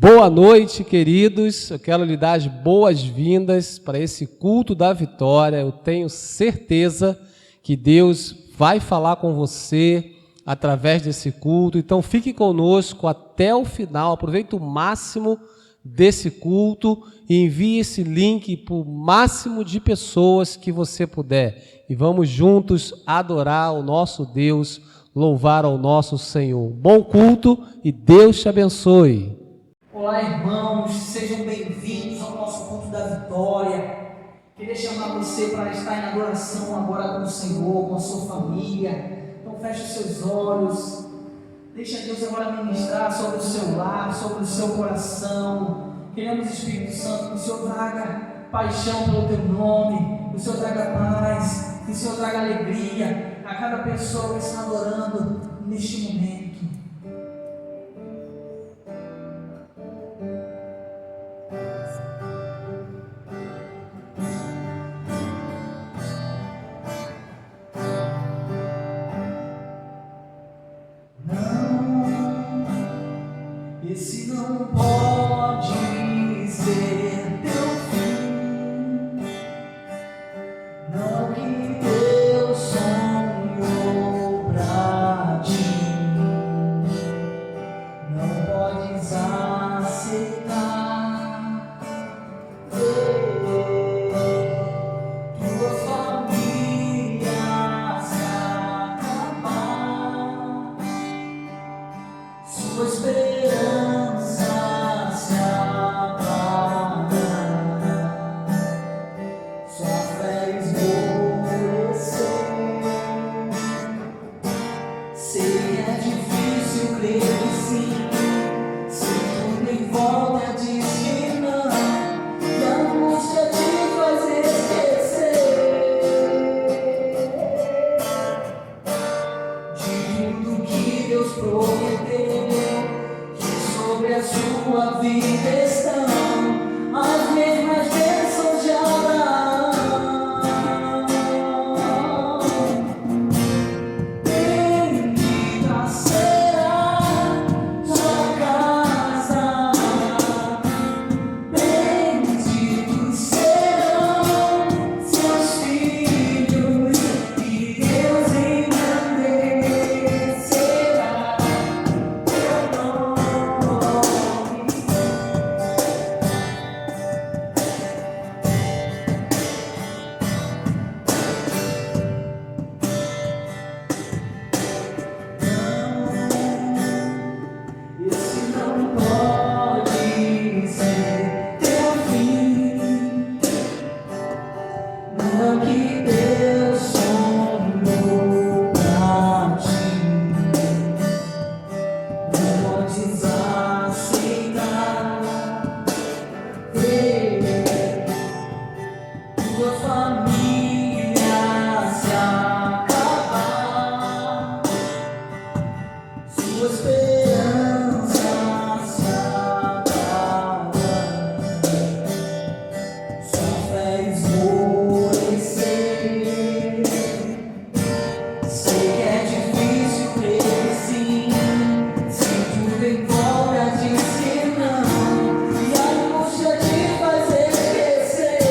Boa noite, queridos. Eu quero lhe dar as boas-vindas para esse culto da vitória. Eu tenho certeza que Deus vai falar com você através desse culto. Então, fique conosco até o final. Aproveite o máximo desse culto e envie esse link para o máximo de pessoas que você puder. E vamos juntos adorar o nosso Deus, louvar ao nosso Senhor. Bom culto e Deus te abençoe. Olá, irmãos, sejam bem-vindos ao nosso culto da vitória. Queria chamar você para estar em adoração agora com o Senhor, com a sua família. Então feche os seus olhos, deixa Deus agora ministrar sobre o seu lar, sobre o seu coração. Queremos, Espírito Santo, que o Senhor traga paixão pelo teu nome, que o Senhor traga paz, que o Senhor traga alegria a cada pessoa que está adorando neste momento. Esse não pode ser teu fim, não que Deus sonhou pra ti, não podes aceitar tua família se acabar, sua esperança se apagar, sua fé esmorecer. Sei que é difícil crer que sim, se tudo em volta diz que não, e a angústia te faz esquecer de tudo que Deus prometeu, que sobre a sua vida estão as mesmas bênçãos de Abraão. Bendita será sua casa, benditos serão seus filhos, e Deus engrandecerá teu nome. Esse não pode ser teu fim, não que Deus sonhou pra ti, não podes aceitar tua família se acabar, sua esperança se apagar, sua fé esmorecer. Sei que é difícil crer que sim, se tudo em volta diz que não, e a angústia te faz esquecer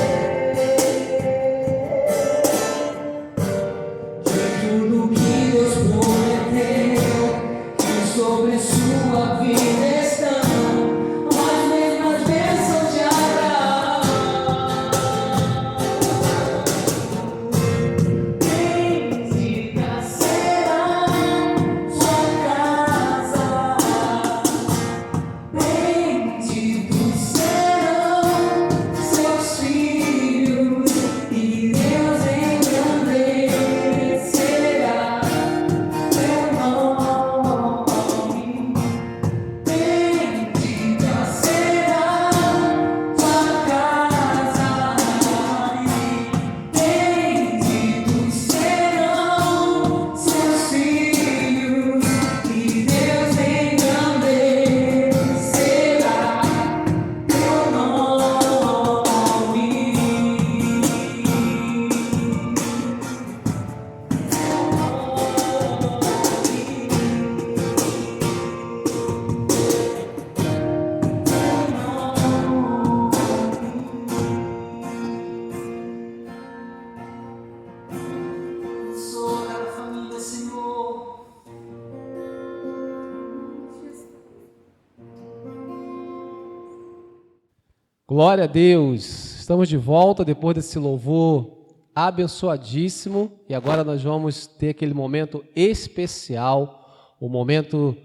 Glória a Deus! Estamos de volta depois desse louvor abençoadíssimo e agora nós vamos ter aquele momento especial, o momento,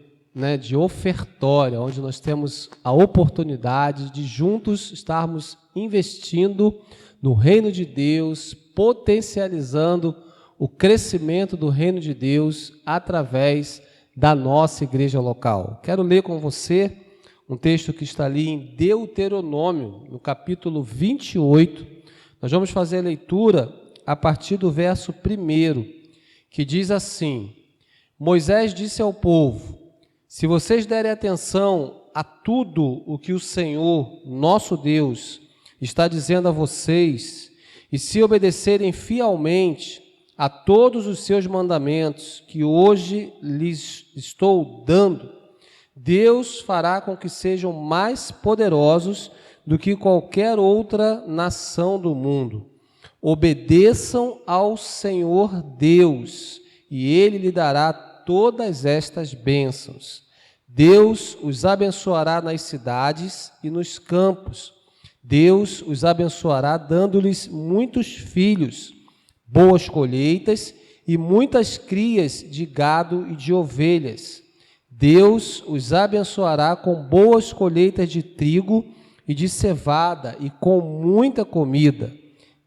de ofertório, onde nós temos a oportunidade de juntos estarmos investindo no reino de Deus, potencializando o crescimento do reino de Deus através da nossa igreja local. Quero ler com você um texto que está ali em Deuteronômio, no capítulo 28. Nós vamos fazer a leitura a partir do verso 1, que diz assim: Moisés disse ao povo: se vocês derem atenção a tudo o que o Senhor, nosso Deus, está dizendo a vocês, e se obedecerem fielmente a todos os seus mandamentos que hoje lhes estou dando, Deus fará com que sejam mais poderosos do que qualquer outra nação do mundo. Obedeçam ao Senhor Deus, e Ele lhe dará todas estas bênçãos. Deus os abençoará nas cidades e nos campos. Deus os abençoará dando-lhes muitos filhos, boas colheitas e muitas crias de gado e de ovelhas. Deus os abençoará com boas colheitas de trigo e de cevada e com muita comida.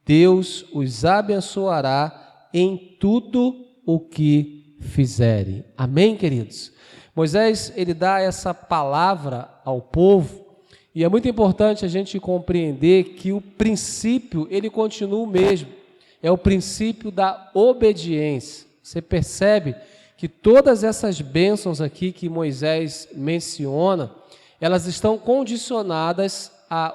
Deus os abençoará em tudo o que fizerem. Amém, queridos? Moisés, ele dá essa palavra ao povo e é muito importante a gente compreender que o princípio, ele continua o mesmo. É o princípio da obediência. Você percebe que todas essas bênçãos aqui que Moisés menciona, elas estão condicionadas à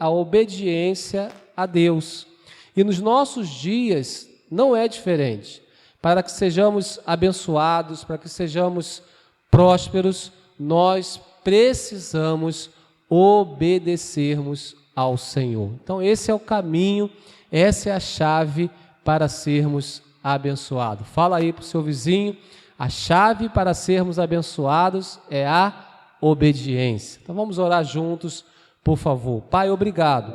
obediência a Deus. E nos nossos dias não é diferente. Para que sejamos abençoados, para que sejamos prósperos, nós precisamos obedecermos ao Senhor. Então esse é o caminho, essa é a chave para sermos abençoados. Fala aí para o seu vizinho, a chave para sermos abençoados é a obediência. Então vamos orar juntos, por favor. Pai, obrigado,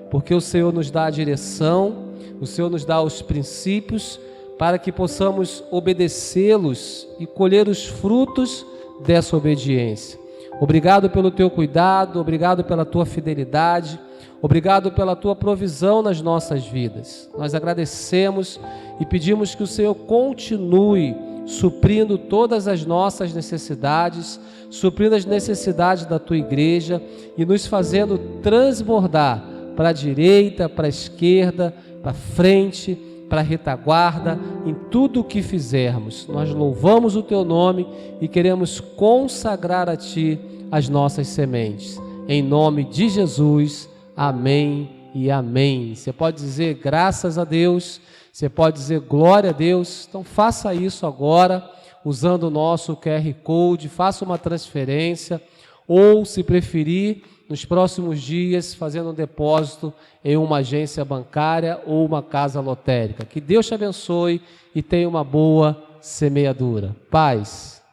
porque o Senhor nos dá a direção, o Senhor nos dá os princípios para que possamos obedecê-los e colher os frutos dessa obediência. Obrigado pelo teu cuidado, obrigado pela tua fidelidade, obrigado pela tua provisão nas nossas vidas. Nós agradecemos e pedimos que o Senhor continue suprindo todas as nossas necessidades, suprindo as necessidades da tua igreja e nos fazendo transbordar para a direita, para a esquerda, para a frente, para a retaguarda, em tudo o que fizermos. Nós louvamos o teu nome e queremos consagrar a ti as nossas sementes. Em nome de Jesus, amém e amém. Você pode dizer graças a Deus, você pode dizer glória a Deus. Então faça isso agora, usando o nosso QR Code, faça uma transferência, ou se preferir, nos próximos dias, fazendo um depósito em uma agência bancária ou uma casa lotérica. Que Deus te abençoe e tenha uma boa semeadura. Paz.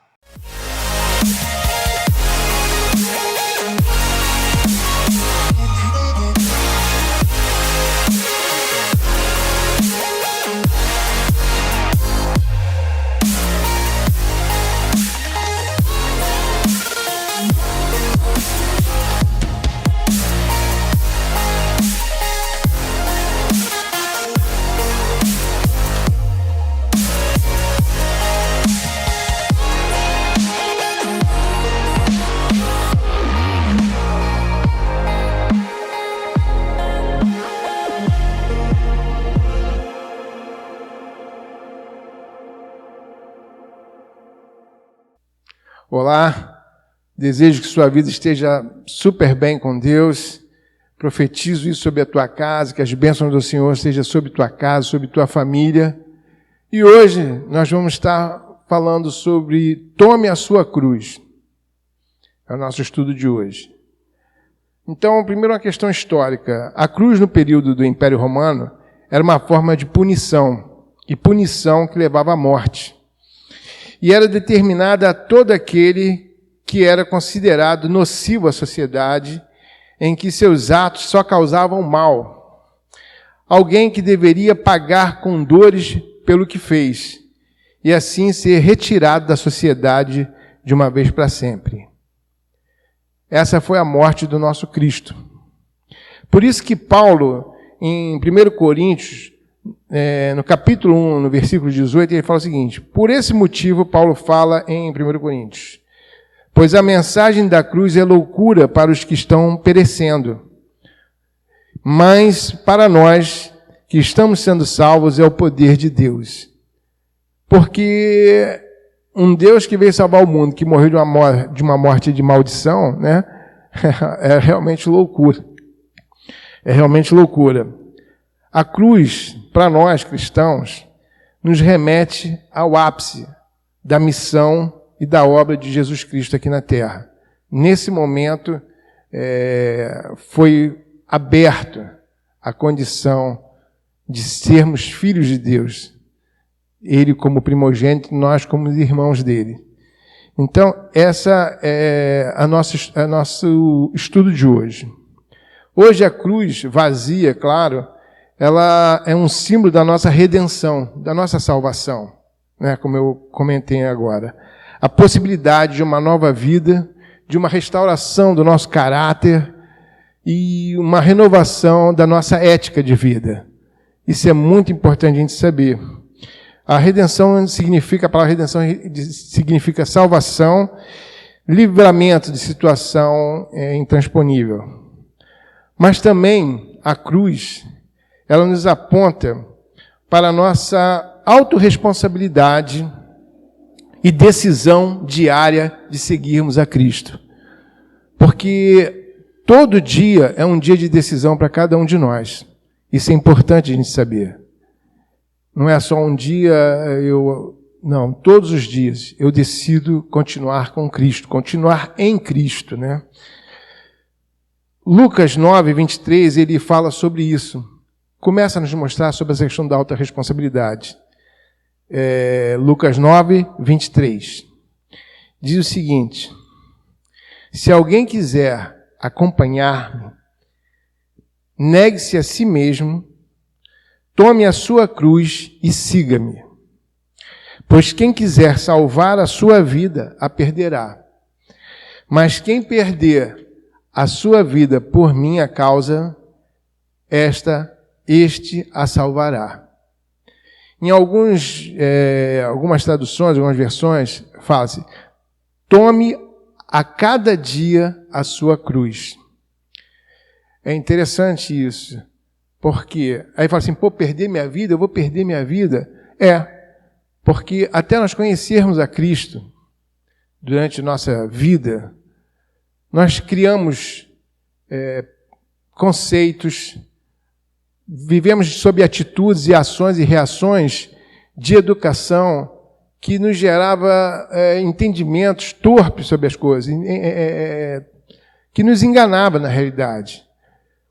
Olá, desejo que sua vida esteja super bem com Deus. Profetizo isso sobre a tua casa, que as bênçãos do Senhor estejam sobre tua casa, sobre tua família. E hoje nós vamos estar falando sobre tome a sua cruz. É o nosso estudo de hoje. Então, primeiro uma questão histórica. A cruz no período do Império Romano era uma forma de punição, e punição que levava à morte. E era determinada a todo aquele que era considerado nocivo à sociedade, em que seus atos só causavam mal. Alguém que deveria pagar com dores pelo que fez, e assim ser retirado da sociedade de uma vez para sempre. Essa foi a morte do nosso Cristo. Por isso que Paulo, em 1 Coríntios, no capítulo 1, no versículo 18, ele fala o seguinte: por esse motivo, Paulo fala em 1 Coríntios, pois a mensagem da cruz é loucura para os que estão perecendo, mas para nós que estamos sendo salvos é o poder de Deus. Porque um Deus que veio salvar o mundo, que morreu de uma morte de maldição, né? É realmente loucura. É realmente loucura. A cruz, para nós cristãos, nos remete ao ápice da missão e da obra de Jesus Cristo aqui na Terra. Nesse momento, foi aberto a condição de sermos filhos de Deus. Ele como primogênito, nós como irmãos dele. Então, essa é nosso estudo de hoje. Hoje a cruz vazia, claro, ela é um símbolo da nossa redenção, da nossa salvação, né? Como eu comentei agora. A possibilidade de uma nova vida, de uma restauração do nosso caráter e uma renovação da nossa ética de vida. Isso é muito importante a gente saber. A redenção significa, a palavra redenção significa salvação, livramento de situação intransponível. Mas também a cruz, ela nos aponta para a nossa autorresponsabilidade e decisão diária de seguirmos a Cristo. Porque todo dia é um dia de decisão para cada um de nós. Isso é importante a gente saber. Não é só um dia, não, todos os dias eu decido continuar com Cristo, continuar em Cristo, né? Lucas 9, 23, ele fala sobre isso. Começa a nos mostrar sobre essa questão da alta responsabilidade. Lucas 9, 23. Diz o seguinte: se alguém quiser acompanhar-me, negue-se a si mesmo, tome a sua cruz e siga-me. Pois quem quiser salvar a sua vida, a perderá. Mas quem perder a sua vida por minha causa, este a salvará. Em algumas traduções, algumas versões, fala-se: tome a cada dia a sua cruz. É interessante isso, porque aí fala assim: pô, perder minha vida, eu vou perder minha vida? Porque até nós conhecermos a Cristo durante nossa vida, nós criamos conceitos, vivemos sob atitudes e ações e reações de educação que nos gerava entendimentos torpes sobre as coisas, que nos enganava na realidade.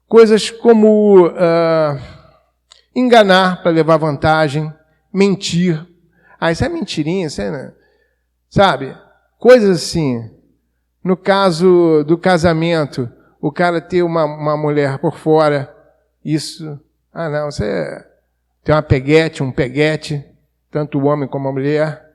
Coisas como enganar para levar vantagem, mentir. Isso é mentirinha, isso é, sabe? Coisas assim. No caso do casamento, o cara ter uma mulher por fora, isso... você tem uma peguete, um peguete, tanto o homem como a mulher.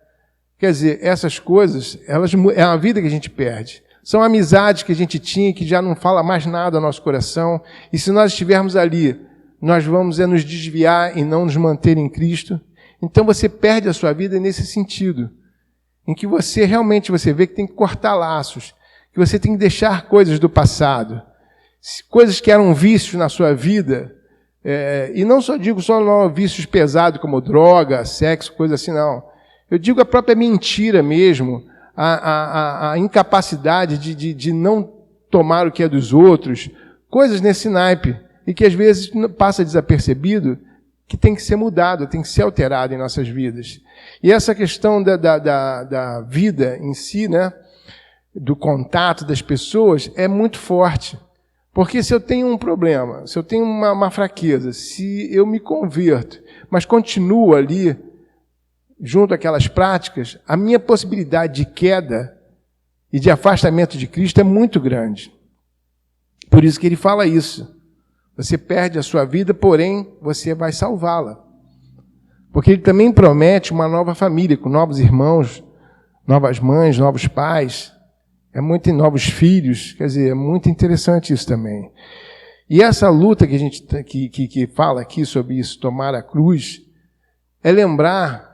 Quer dizer, essas coisas, é uma vida que a gente perde. São amizades que a gente tinha que já não fala mais nada ao nosso coração. E se nós estivermos ali, nós vamos nos desviar e não nos manter em Cristo. Então você perde a sua vida nesse sentido, em que você realmente vê que tem que cortar laços, que você tem que deixar coisas do passado, coisas que eram vícios na sua vida. E não só digo vícios pesados como droga, sexo, coisa assim, não. Eu digo a própria mentira mesmo, a incapacidade de não tomar o que é dos outros, coisas nesse naipe, e que às vezes passa desapercebido, que tem que ser mudado, tem que ser alterado em nossas vidas. E essa questão da vida em si, né, do contato das pessoas, é muito forte. Porque se eu tenho um problema, se eu tenho uma fraqueza, se eu me converto, mas continuo ali, junto àquelas práticas, a minha possibilidade de queda e de afastamento de Cristo é muito grande. Por isso que ele fala isso. Você perde a sua vida, porém você vai salvá-la. Porque ele também promete uma nova família, com novos irmãos, novas mães, novos pais, novos filhos. Quer dizer, é muito interessante isso também. E essa luta que a gente que fala aqui sobre isso, tomar a cruz, é lembrar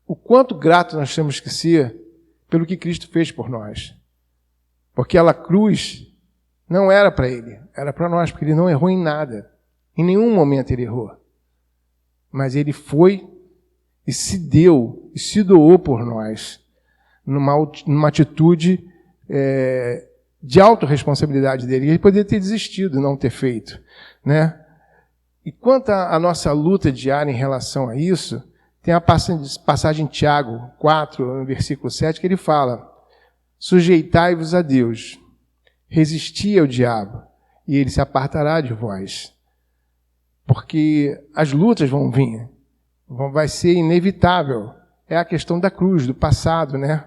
o quanto grato nós temos que ser pelo que Cristo fez por nós. Porque aquela cruz não era para ele, era para nós, porque ele não errou em nada. Em nenhum momento ele errou. Mas ele foi e se deu, e se doou por nós, numa atitude de autorresponsabilidade dele. Ele poderia ter desistido, não ter feito, né? E quanto à nossa luta diária em relação a isso, tem a passagem de Tiago 4, no versículo 7, que ele fala: sujeitai-vos a Deus, resisti ao diabo, e ele se apartará de vós. Porque as lutas vão vir, vai ser inevitável. É a questão da cruz, do passado, né?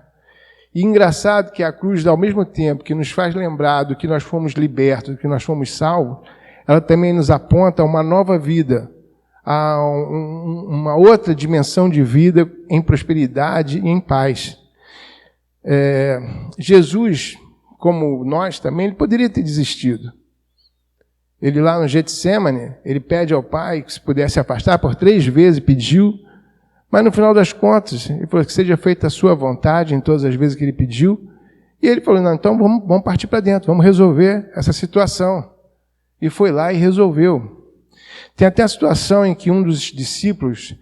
E engraçado que a cruz, ao mesmo tempo que nos faz lembrar do que nós fomos libertos, do que nós fomos salvos, ela também nos aponta a uma nova vida, a uma outra dimensão de vida em prosperidade e em paz. Jesus, como nós também, ele poderia ter desistido. Ele lá no Getsemane, ele pede ao Pai que se pudesse afastar, por 3 vezes pediu, mas no final das contas, ele falou que seja feita a sua vontade em todas as vezes que ele pediu, e ele falou, não, então vamos partir para dentro, vamos resolver essa situação. E foi lá e resolveu. Tem até a situação em que um dos discípulos,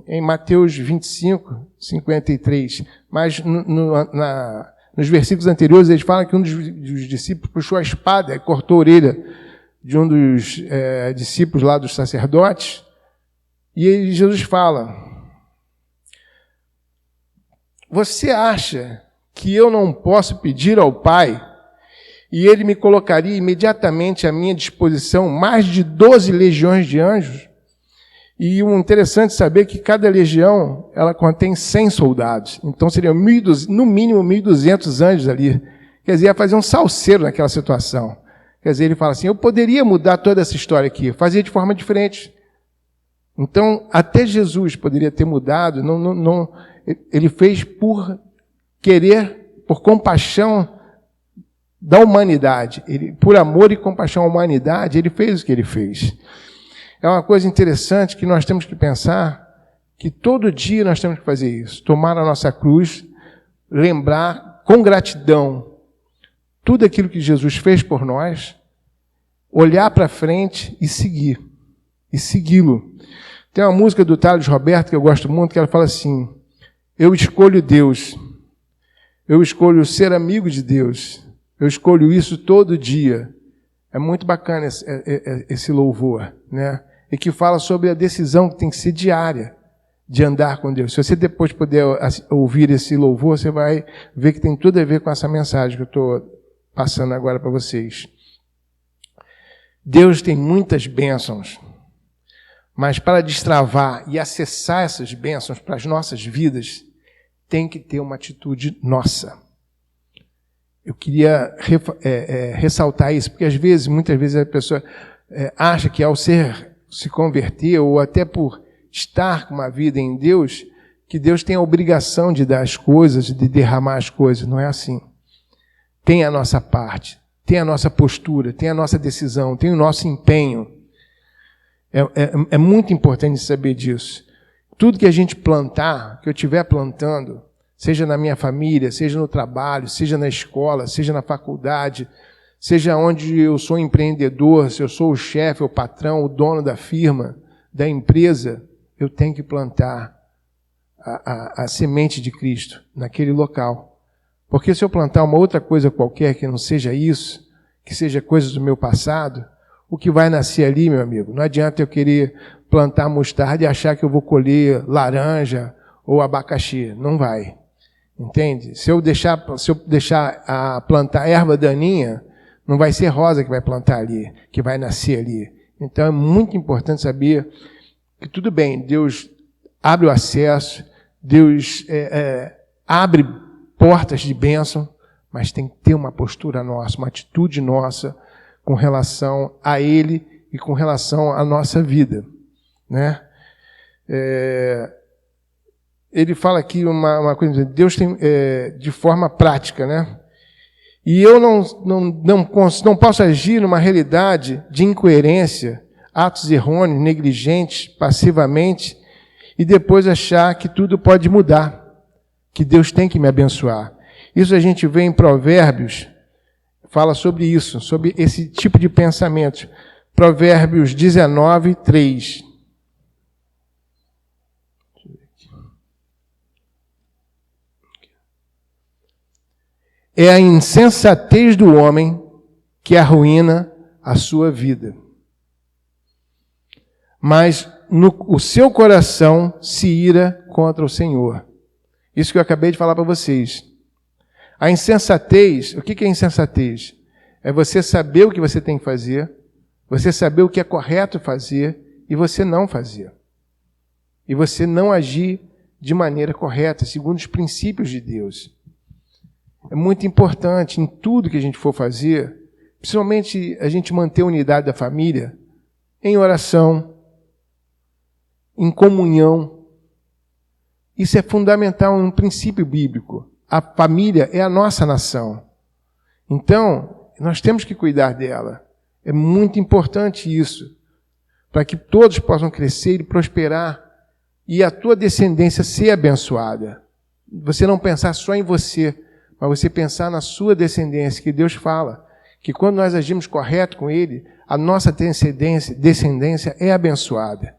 em Mateus 25, 53, mas nos versículos anteriores, eles falam que um dos discípulos puxou a espada e cortou a orelha de um dos discípulos lá dos sacerdotes. E aí Jesus fala: você acha que eu não posso pedir ao Pai e ele me colocaria imediatamente à minha disposição mais de 12 legiões de anjos? E o interessante é saber que cada legião ela contém 100 soldados. Então seriam no mínimo 1.200 anjos ali. Quer dizer, ia fazer um salseiro naquela situação. Quer dizer, ele fala assim, eu poderia mudar toda essa história aqui, fazer de forma diferente. Então, até Jesus poderia ter mudado, ele fez por querer, por compaixão da humanidade. Por amor e compaixão à humanidade, ele fez o que ele fez. É uma coisa interessante que nós temos que pensar que todo dia nós temos que fazer isso. Tomar a nossa cruz, lembrar com gratidão tudo aquilo que Jesus fez por nós, olhar para frente e seguir. E segui-lo. Tem uma música do Thales Roberto que eu gosto muito, que ela fala assim, eu escolho Deus, eu escolho ser amigo de Deus, eu escolho isso todo dia. É muito bacana esse louvor, né? E que fala sobre a decisão que tem que ser diária de andar com Deus. Se você depois puder ouvir esse louvor, você vai ver que tem tudo a ver com essa mensagem que eu estou passando agora para vocês. Deus tem muitas bênçãos, mas para destravar e acessar essas bênçãos para as nossas vidas, tem que ter uma atitude nossa. Eu queria ressaltar isso, porque muitas vezes a pessoa acha que ao se converter, ou até por estar com uma vida em Deus, que Deus tem a obrigação de dar as coisas, de derramar as coisas. Não é assim. Tem a nossa parte, tem a nossa postura, tem a nossa decisão, tem o nosso empenho. É muito importante saber disso. Tudo que a gente plantar, que eu estiver plantando, seja na minha família, seja no trabalho, seja na escola, seja na faculdade, seja onde eu sou empreendedor, se eu sou o chefe, o patrão, o dono da firma, da empresa, eu tenho que plantar a semente de Cristo naquele local. Porque se eu plantar uma outra coisa qualquer que não seja isso, que seja coisa do meu passado, o que vai nascer ali, meu amigo, não adianta eu querer plantar mostarda e achar que eu vou colher laranja ou abacaxi. Não vai. Entende? Se eu deixar plantar erva daninha, não vai ser rosa que vai plantar ali, que vai nascer ali. Então é muito importante saber que tudo bem, Deus abre o acesso, Deus abre portas de bênção mas tem que ter uma postura nossa, uma atitude nossa com relação a Ele e com relação à nossa vida, né? Ele fala aqui uma coisa, Deus tem de forma prática, né? E eu não posso agir numa realidade de incoerência, atos errôneos, negligentes, passivamente, e depois achar que tudo pode mudar, que Deus tem que me abençoar. Isso a gente vê em Provérbios, fala sobre isso, sobre esse tipo de pensamento. Provérbios 19, 3. É a insensatez do homem que arruína a sua vida. Mas o seu coração se ira contra o Senhor. Isso que eu acabei de falar para vocês. A insensatez, o que é insensatez? É você saber o que você tem que fazer, você saber o que é correto fazer e você não fazer. E você não agir de maneira correta, segundo os princípios de Deus. É muito importante em tudo que a gente for fazer, principalmente a gente manter a unidade da família, em oração, em comunhão. Isso é fundamental, um princípio bíblico. A família é a nossa nação. Então, nós temos que cuidar dela. É muito importante isso, para que todos possam crescer e prosperar e a tua descendência ser abençoada. Você não pensar só em você, mas você pensar na sua descendência, que Deus fala, que quando nós agimos correto com Ele, a nossa descendência é abençoada.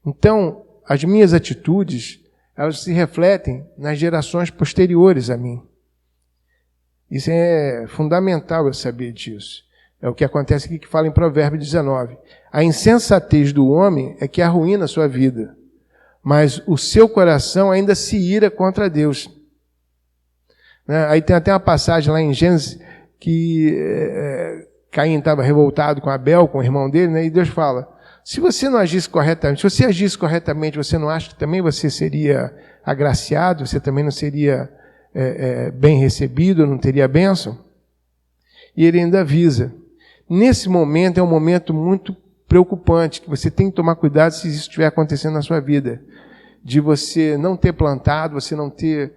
Então, as minhas atitudes, elas se refletem nas gerações posteriores a mim. Isso é fundamental eu saber disso. É o que acontece aqui que fala em Provérbios 19. A insensatez do homem é que arruína a sua vida, mas o seu coração ainda se ira contra Deus. Aí tem até uma passagem lá em Gênesis que Caim estava revoltado com Abel, com o irmão dele, né? E Deus fala, se você não agisse corretamente, se você agisse corretamente, você não acha que também você seria agraciado, você também não seria bem recebido, não teria bênção? E ele ainda avisa. Nesse momento é um momento muito preocupante, que você tem que tomar cuidado se isso estiver acontecendo na sua vida, de você não ter plantado, você não ter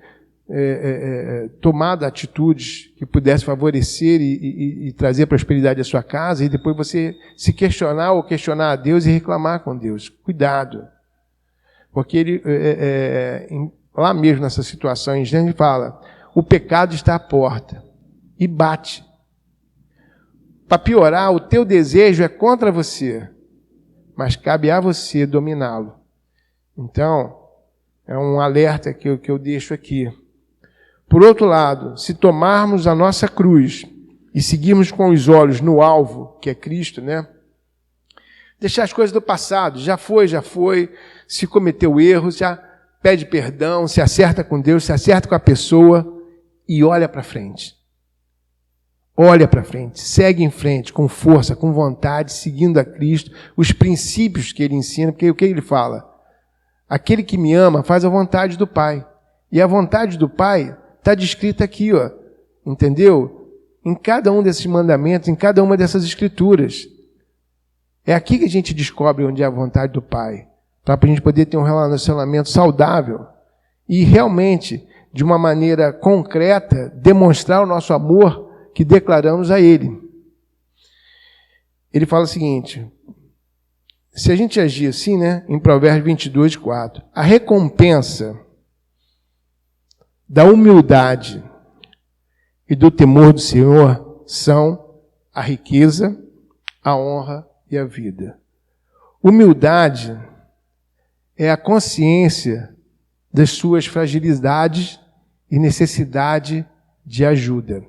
tomado atitudes que pudesse favorecer e trazer prosperidade à sua casa, e depois você se questionar ou questionar a Deus e reclamar com Deus. Cuidado. Porque ele, lá mesmo nessa situação, em Gênesis, ele fala, o pecado está à porta e bate. Para piorar, o teu desejo é contra você, mas cabe a você dominá-lo. Então, é um alerta que eu deixo aqui. Por outro lado, se tomarmos a nossa cruz e seguirmos com os olhos no alvo, que é Cristo, né? Deixar as coisas do passado, já foi, se cometeu erros, já pede perdão, se acerta com Deus, se acerta com a pessoa e olha para frente. Olha para frente, segue em frente, com força, com vontade, seguindo a Cristo, os princípios que Ele ensina, porque o que Ele fala? Aquele que me ama faz a vontade do Pai. E a vontade do Pai está descrita aqui, ó, entendeu? Em cada um desses mandamentos, em cada uma dessas escrituras. É aqui que a gente descobre onde é a vontade do Pai, para a gente poder ter um relacionamento saudável e realmente, de uma maneira concreta, demonstrar o nosso amor que declaramos a Ele. Ele fala o seguinte, se a gente agir assim, né, em Provérbios 22, 4, a recompensa da humildade e do temor do Senhor são a riqueza, a honra e a vida. Humildade é a consciência das suas fragilidades e necessidade de ajuda.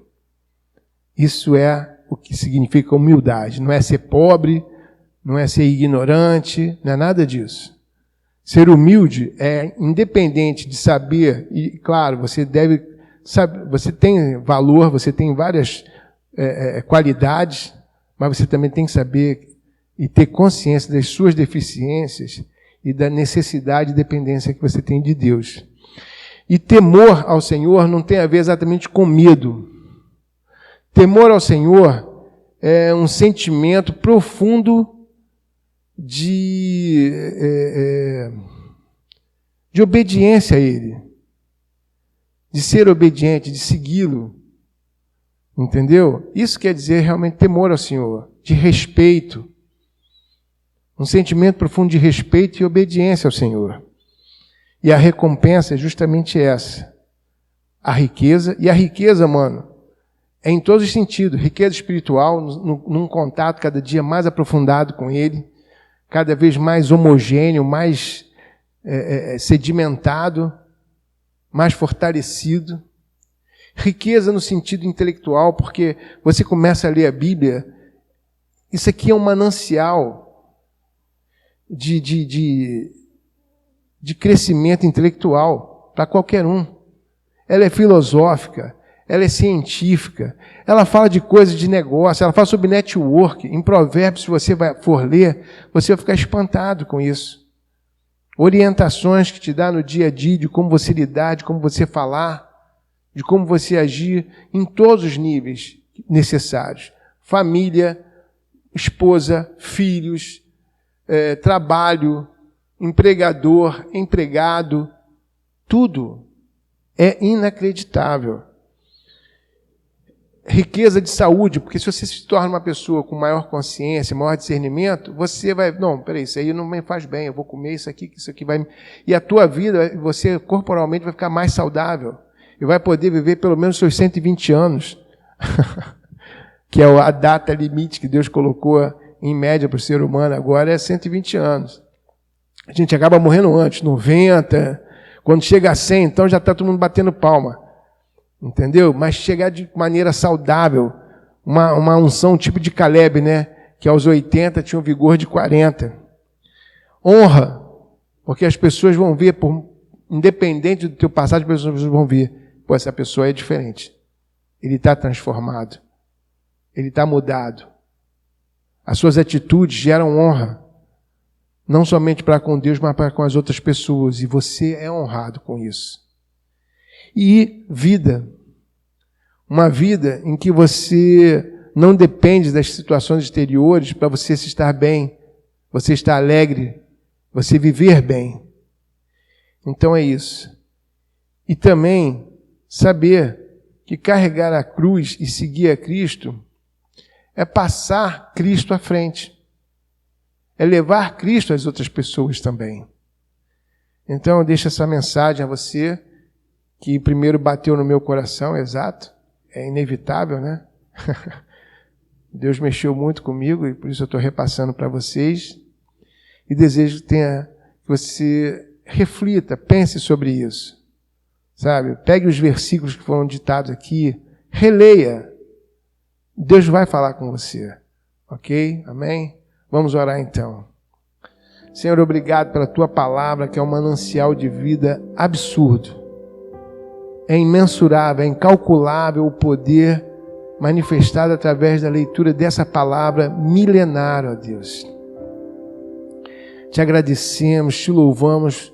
Isso é o que significa humildade. Não é ser pobre, não é ser ignorante, não é nada disso. Ser humilde é independente de saber, e claro, você deve saber, você tem valor, você tem várias qualidades, mas você também tem que saber e ter consciência das suas deficiências e da necessidade e dependência que você tem de Deus. E temor ao Senhor não tem a ver exatamente com medo. Temor ao Senhor é um sentimento profundo de obediência a Ele, de ser obediente, de segui-lo, entendeu? Isso quer dizer realmente temor ao Senhor, de respeito, um sentimento profundo de respeito e obediência ao Senhor. E a recompensa é justamente essa, a riqueza. E a riqueza, mano, é em todos os sentidos, riqueza espiritual, num contato cada dia mais aprofundado com Ele, cada vez mais homogêneo, mais sedimentado, mais fortalecido. Riqueza no sentido intelectual, porque você começa a ler a Bíblia, isso aqui é um manancial de crescimento intelectual para qualquer um. Ela é filosófica, ela é científica, ela fala de coisas de negócio, ela fala sobre network. Em Provérbios, se você for ler, você vai ficar espantado com isso. Orientações que te dá no dia a dia de como você lidar, de como você falar, de como você agir em todos os níveis necessários. Família, esposa, filhos, trabalho, empregador, empregado, tudo é inacreditável. Riqueza de saúde, porque se você se torna uma pessoa com maior consciência, maior discernimento, você vai, não, peraí, isso aí não me faz bem, eu vou comer isso aqui, que isso aqui vai... E a tua vida, você corporalmente vai ficar mais saudável, e vai poder viver pelo menos seus 120 anos, que é a data limite que Deus colocou em média para o ser humano, agora é 120 anos. A gente acaba morrendo antes, 90, quando chega a 100, então já está todo mundo batendo palma. Entendeu? Mas chegar de maneira saudável, uma unção tipo de Caleb, né? Que aos 80 tinha um vigor de 40. Honra, porque as pessoas vão ver, independente do teu passado, as pessoas vão ver, pô, essa pessoa é diferente. Ele está transformado. Ele está mudado. As suas atitudes geram honra. Não somente para com Deus, mas para com as outras pessoas. E você é honrado com isso. E vida. Uma vida em que você não depende das situações exteriores para você se estar bem, você estar alegre, você viver bem. Então é isso. E também saber que carregar a cruz e seguir a Cristo é passar Cristo à frente. É levar Cristo às outras pessoas também. Então eu deixo essa mensagem a você, que primeiro bateu no meu coração, exato, é inevitável, né? Deus mexeu muito comigo e por isso eu estou repassando para vocês. E desejo que você reflita, pense sobre isso. Sabe? Pegue os versículos que foram ditados aqui, releia. Deus vai falar com você. Ok? Amém? Vamos orar então. Senhor, obrigado pela tua palavra, que é um manancial de vida absurdo. É imensurável, é incalculável o poder manifestado através da leitura dessa palavra milenar, ó Deus. Te agradecemos, te louvamos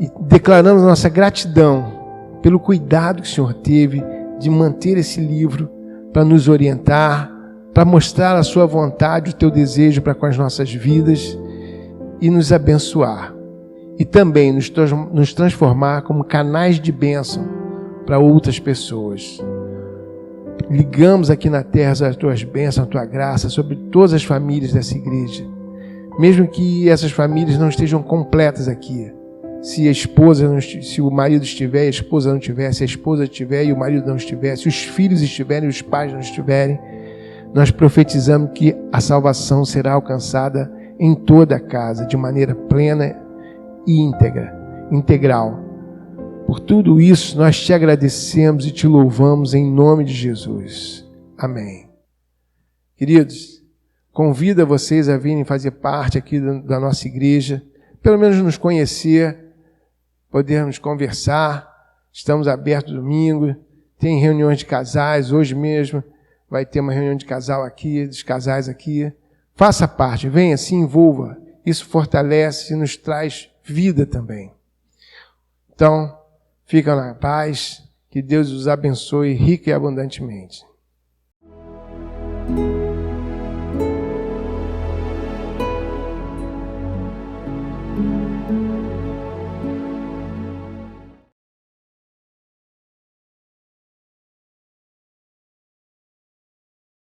e declaramos nossa gratidão pelo cuidado que o Senhor teve de manter esse livro para nos orientar, para mostrar a sua vontade, o teu desejo para com as nossas vidas e nos abençoar. E também nos transformar como canais de bênção para outras pessoas. Ligamos aqui na terra as tuas bênçãos, a tua graça sobre todas as famílias dessa igreja. Mesmo que essas famílias não estejam completas aqui. Se a esposa não, se o marido estiver e a esposa não estiver, se a esposa estiver e o marido não estiver, se os filhos estiverem e os pais não estiverem, nós profetizamos que a salvação será alcançada em toda a casa, de maneira plena e integral. Por tudo isso, nós te agradecemos e te louvamos em nome de Jesus. Amém. Queridos, convido vocês a virem fazer parte aqui da nossa igreja, pelo menos nos conhecer, podermos conversar. Estamos abertos domingo, tem reuniões de casais, hoje mesmo vai ter uma reunião de casal aqui, dos casais aqui. Faça parte, venha, se envolva. Isso fortalece e nos traz vida também. Então, fica na paz, que Deus os abençoe rica e abundantemente. Senhor.